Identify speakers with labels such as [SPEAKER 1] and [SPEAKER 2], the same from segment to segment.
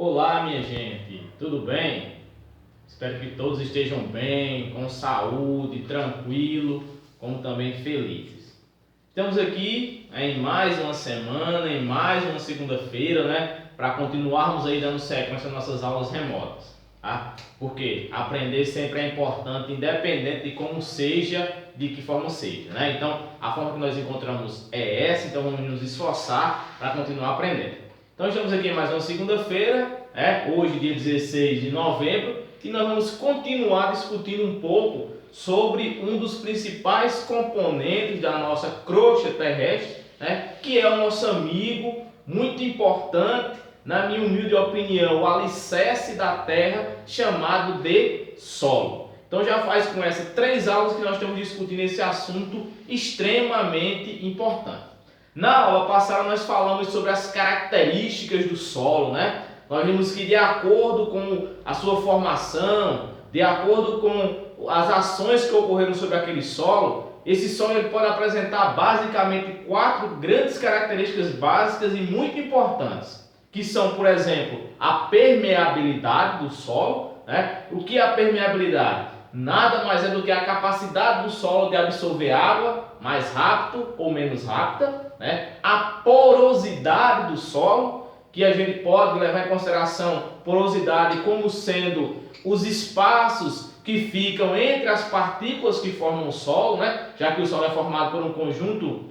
[SPEAKER 1] Olá, minha gente, tudo bem? Espero que todos estejam bem, com saúde, tranquilo, como também felizes. Estamos aqui em mais uma semana, em mais uma segunda-feira, para continuarmos aí dando sequência às nossas aulas remotas, tá? Porque aprender sempre é importante, independente de como seja, de que forma seja, Então, a forma que nós encontramos é essa, então vamos nos esforçar para continuar aprendendo. Então estamos aqui em mais uma segunda-feira, hoje dia 16 de novembro, e nós vamos continuar discutindo um pouco sobre um dos principais componentes da nossa crosta terrestre, que é o nosso amigo, muito importante, na minha humilde opinião, o alicerce da terra, chamado de solo. Então já faz com essas 3 aulas que nós estamos discutindo esse assunto extremamente importante. Na aula passada nós falamos sobre as características do solo, Nós vimos que de acordo com a sua formação, de acordo com as ações que ocorreram sobre aquele solo, esse solo ele pode apresentar basicamente 4 grandes características básicas e muito importantes, que são, por exemplo, a permeabilidade do solo, O que é a permeabilidade? Nada mais é do que a capacidade do solo de absorver água mais rápido ou menos rápida, A porosidade do solo, que a gente pode levar em consideração porosidade como sendo os espaços que ficam entre as partículas que formam o solo, Já que o solo é formado por um conjunto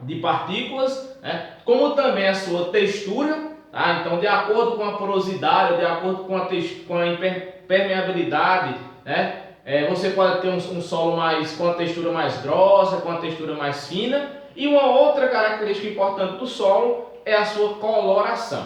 [SPEAKER 1] de partículas, Como também a sua textura, tá? Então, de acordo com a porosidade, de acordo com a permeabilidade, você pode ter um solo com a textura mais grossa, com a textura mais fina. E uma outra característica importante do solo é a sua coloração.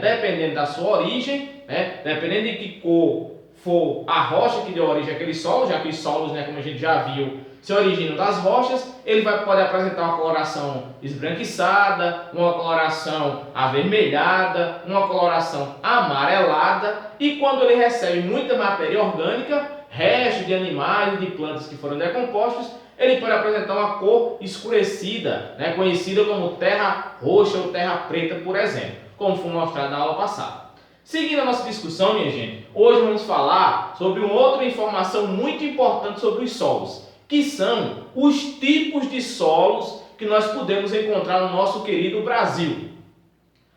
[SPEAKER 1] Dependendo da sua origem, dependendo de que cor for a rocha que deu origem àquele solo, já que os solos, como a gente já viu, se originam das rochas, ele pode apresentar uma coloração esbranquiçada, uma coloração avermelhada, uma coloração amarelada, e quando ele recebe muita matéria orgânica, restos de animais e de plantas que foram decompostos, ele pode apresentar uma cor escurecida, conhecida como terra roxa ou terra preta, por exemplo, como foi mostrado na aula passada. Seguindo a nossa discussão, minha gente, hoje vamos falar sobre uma outra informação muito importante sobre os solos, que são os tipos de solos que nós podemos encontrar no nosso querido Brasil.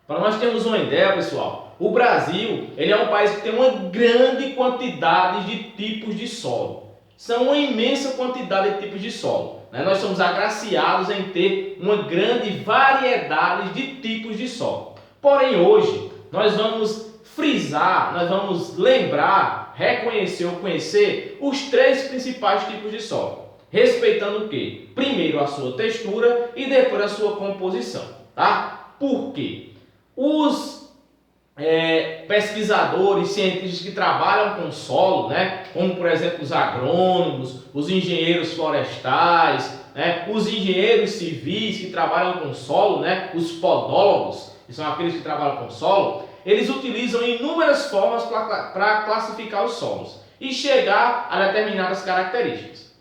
[SPEAKER 1] Para nós termos uma ideia, pessoal, o Brasil ele é um país que tem uma grande quantidade de tipos de solo. São uma imensa quantidade de tipos de solo. Nós somos agraciados em ter uma grande variedade de tipos de solo. Porém, hoje, nós vamos frisar, nós vamos lembrar, reconhecer ou conhecer os 3 principais tipos de solo. Respeitando o quê? Primeiro a sua textura e depois a sua composição. Tá? Por quê? Os pesquisadores, cientistas que trabalham com solo, como por exemplo os agrônomos, os engenheiros florestais, os engenheiros civis que trabalham com solo, os podólogos, que são aqueles que trabalham com solo, eles utilizam inúmeras formas para classificar os solos e chegar a determinadas características.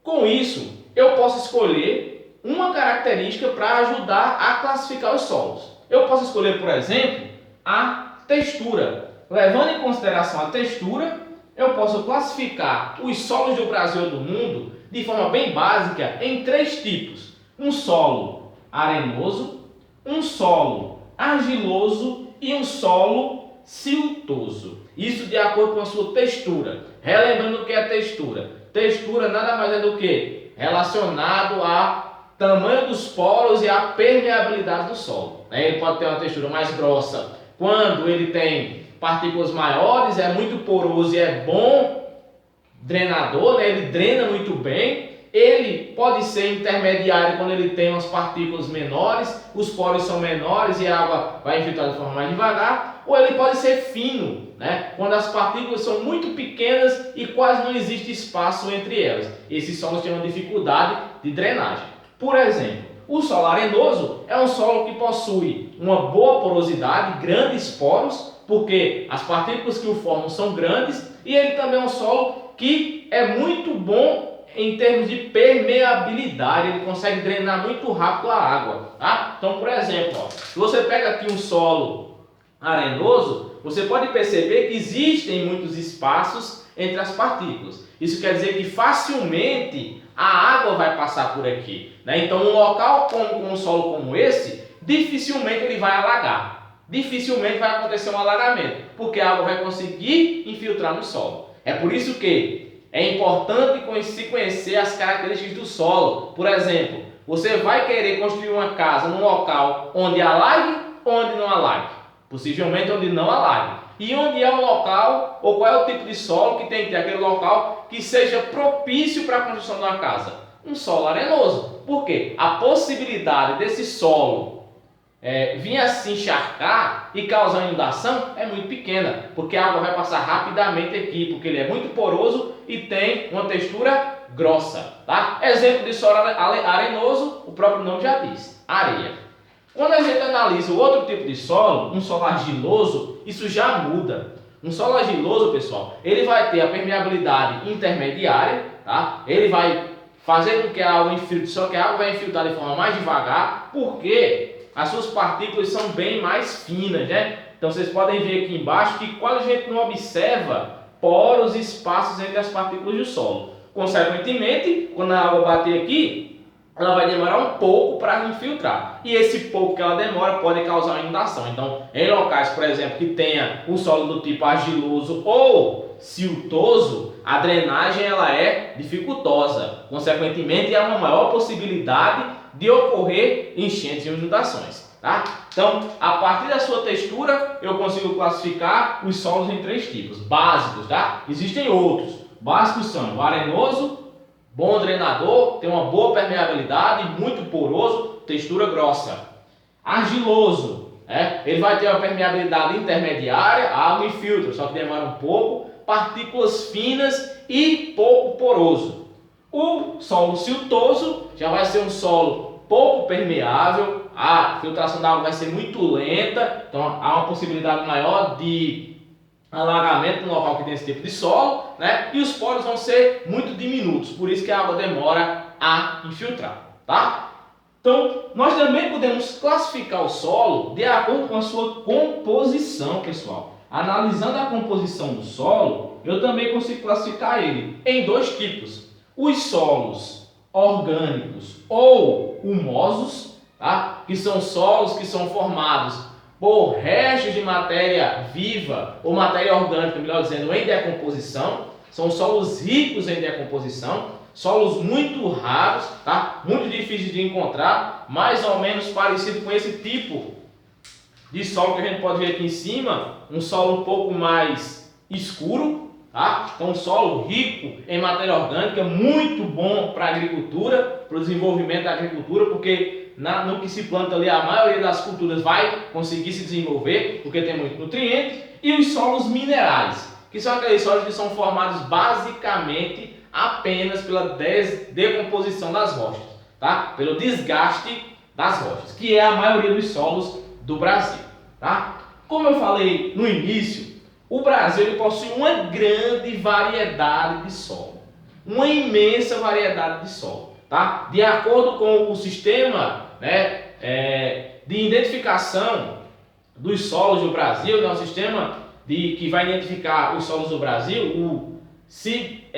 [SPEAKER 1] Com isso, eu posso escolher uma característica para ajudar a classificar os solos. Eu posso escolher, por exemplo, a textura. Levando em consideração a textura, eu posso classificar os solos do Brasil e do mundo de forma bem básica em 3 tipos. Um solo arenoso, um solo argiloso e um solo siltoso. Isso de acordo com a sua textura. Relembrando o que é textura. Textura nada mais é do que relacionado a tamanho dos poros e a permeabilidade do solo. Ele pode ter uma textura mais grossa quando ele tem partículas maiores, é muito poroso e é bom drenador, ele drena muito bem. Ele pode ser intermediário quando ele tem umas partículas menores, os poros são menores e a água vai infiltrar de forma mais devagar. Ou ele pode ser fino, quando as partículas são muito pequenas e quase não existe espaço entre elas. Esses solos têm uma dificuldade de drenagem. Por exemplo, o solo arenoso é um solo que possui uma boa porosidade, grandes poros, porque as partículas que o formam são grandes, e ele também é um solo que é muito bom em termos de permeabilidade, ele consegue drenar muito rápido a água. Tá? Então, por exemplo, se você pega aqui um solo arenoso, você pode perceber que existem muitos espaços entre as partículas. Isso quer dizer que facilmente a água vai passar por aqui, né? Então, um local com um solo como esse, dificilmente ele vai alagar. Dificilmente vai acontecer um alagamento, porque a água vai conseguir infiltrar no solo. É por isso que é importante se conhecer as características do solo. Por exemplo, você vai querer construir uma casa num local onde alague ou onde não alague? Possivelmente onde não alague. E onde é o local, ou qual é o tipo de solo que tem que ter aquele local que seja propício para a construção de uma casa? Um solo arenoso. Por quê? A possibilidade desse solo vir a se encharcar e causar inundação é muito pequena, porque a água vai passar rapidamente aqui, porque ele é muito poroso e tem uma textura grossa, tá? Exemplo de solo arenoso, o próprio nome já diz, areia. Quando a gente analisa o outro tipo de solo, um solo argiloso, isso já muda. Um solo argiloso, pessoal, ele vai ter a permeabilidade intermediária, tá? Ele vai fazer com que a água infiltre, só que a água vai infiltrar de forma mais devagar, porque as suas partículas são bem mais finas, né? Então vocês podem ver aqui embaixo que quando a gente não observa poros e espaços entre as partículas do solo. Consequentemente, quando a água bater aqui, ela vai demorar um pouco para infiltrar. E esse pouco que ela demora pode causar inundação. Então, em locais, por exemplo, que tenha um solo do tipo argiloso ou siltoso, a drenagem ela é dificultosa. Consequentemente, há uma maior possibilidade de ocorrer enchentes e inundações, tá? Então, a partir da sua textura, eu consigo classificar os solos em 3 tipos básicos, tá? Existem outros. Básicos são o arenoso, bom drenador, tem uma boa permeabilidade, muito poroso, textura grossa. Argiloso, ele vai ter uma permeabilidade intermediária, a água infiltra, só que demora um pouco, partículas finas e pouco poroso. O solo siltoso já vai ser um solo pouco permeável, a filtração da água vai ser muito lenta, então há uma possibilidade maior de alagamento no local que tem esse tipo de solo, né? E os poros vão ser muito diminutos, por isso que a água demora a infiltrar, tá? Então, nós também podemos classificar o solo de acordo com a sua composição, pessoal. Analisando a composição do solo, eu também consigo classificar ele em 2 tipos. Os solos orgânicos ou humosos, tá? Que são solos que são formados por restos de matéria viva ou matéria orgânica, melhor dizendo, em decomposição. São solos ricos em decomposição, solos muito raros, tá? Muito difíceis de encontrar, mais ou menos parecido com esse tipo de solo que a gente pode ver aqui em cima, um solo um pouco mais escuro, tá? Então, um solo rico em matéria orgânica, muito bom para a agricultura, para o desenvolvimento da agricultura, porque no que se planta ali, a maioria das culturas vai conseguir se desenvolver, porque tem muito nutriente. E os solos minerais, que são aqueles solos que são formados basicamente apenas pela decomposição das rochas, tá? Pelo desgaste das rochas, que é a maioria dos solos do Brasil, tá? Como eu falei no início, o Brasil ele possui uma grande variedade de solo, uma imensa variedade de solo, tá? De acordo com o sistema, de identificação dos solos do Brasil, o sistema que vai identificar os solos do Brasil, o SIBCS,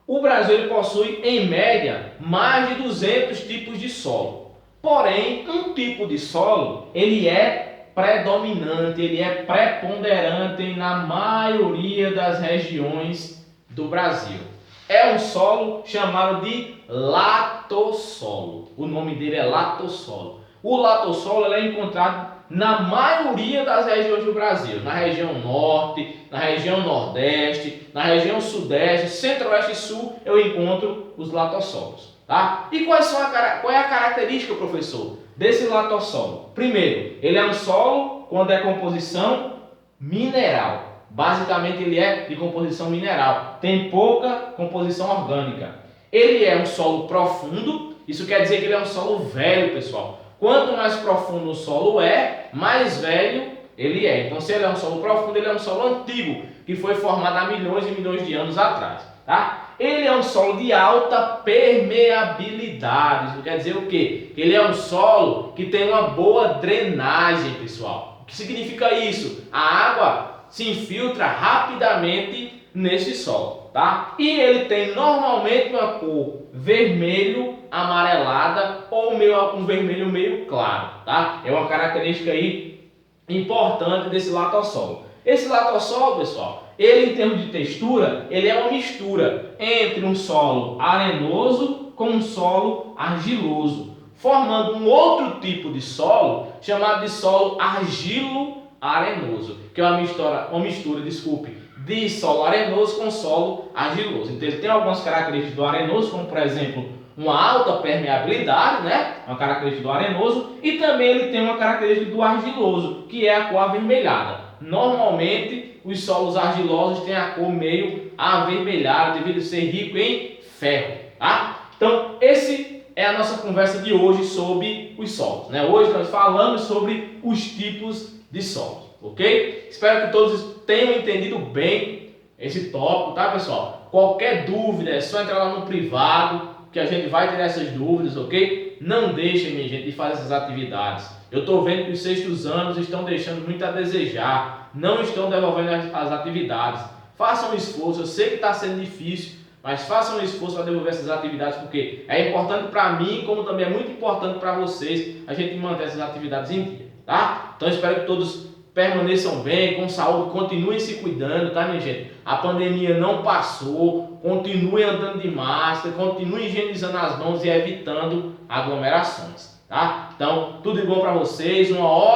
[SPEAKER 1] o Brasil ele possui em média mais de 200 tipos de solo. Porém, um tipo de solo ele é predominante, ele é preponderante na maioria das regiões do Brasil. É um solo chamado de latossolo. O nome dele é latossolo. O latossolo ele é encontrado na maioria das regiões do Brasil. Na região norte, na região nordeste, na região sudeste, centro-oeste e sul, eu encontro os latossolos. Tá? E qual é a característica, professor, desse latossolo? Primeiro, ele é um solo com decomposição mineral. Basicamente, ele é de composição mineral. Tem pouca composição orgânica. Ele é um solo profundo. Isso quer dizer que ele é um solo velho, pessoal. Quanto mais profundo o solo é, mais velho ele é. Então, se ele é um solo profundo, ele é um solo antigo, que foi formado há milhões e milhões de anos atrás. Tá? Ele é um solo de alta permeabilidade. Isso quer dizer o quê? Ele é um solo que tem uma boa drenagem, pessoal. O que significa isso? A água se infiltra rapidamente nesse solo, tá? E ele tem normalmente uma cor vermelho amarelada ou um vermelho meio claro, tá? É uma característica aí importante desse latossolo. Esse latossolo, pessoal, ele em termos de textura, ele é uma mistura entre um solo arenoso com um solo argiloso, formando um outro tipo de solo chamado de solo argilo-arenoso, que é uma mistura, de solo arenoso com solo argiloso. Então ele tem algumas características do arenoso, como por exemplo, uma alta permeabilidade, né? Uma característica do arenoso, e também ele tem uma característica do argiloso, que é a cor avermelhada. Normalmente, os solos argilosos têm a cor meio avermelhada, devido a ser rico em ferro, tá? Então, esse é a nossa conversa de hoje sobre os solos, né? Hoje nós falamos sobre os tipos de solos, ok? Espero que todos tenham entendido bem esse tópico, tá, pessoal? Qualquer dúvida é só entrar lá no privado, que a gente vai ter essas dúvidas, ok? Não deixem, minha gente, de fazer essas atividades. Eu estou vendo que os sextos anos estão deixando muito a desejar, não estão desenvolvendo as atividades. Façam um esforço, eu sei que está sendo difícil, mas façam um esforço para desenvolver essas atividades, porque é importante para mim, como também é muito importante para vocês, a gente manter essas atividades em dia, tá? Então espero que todos permaneçam bem, com saúde, continuem se cuidando, tá, minha gente? A pandemia não passou, continuem andando de máscara, continuem higienizando as mãos e evitando aglomerações, tá? Então, tudo de bom para vocês, uma ótima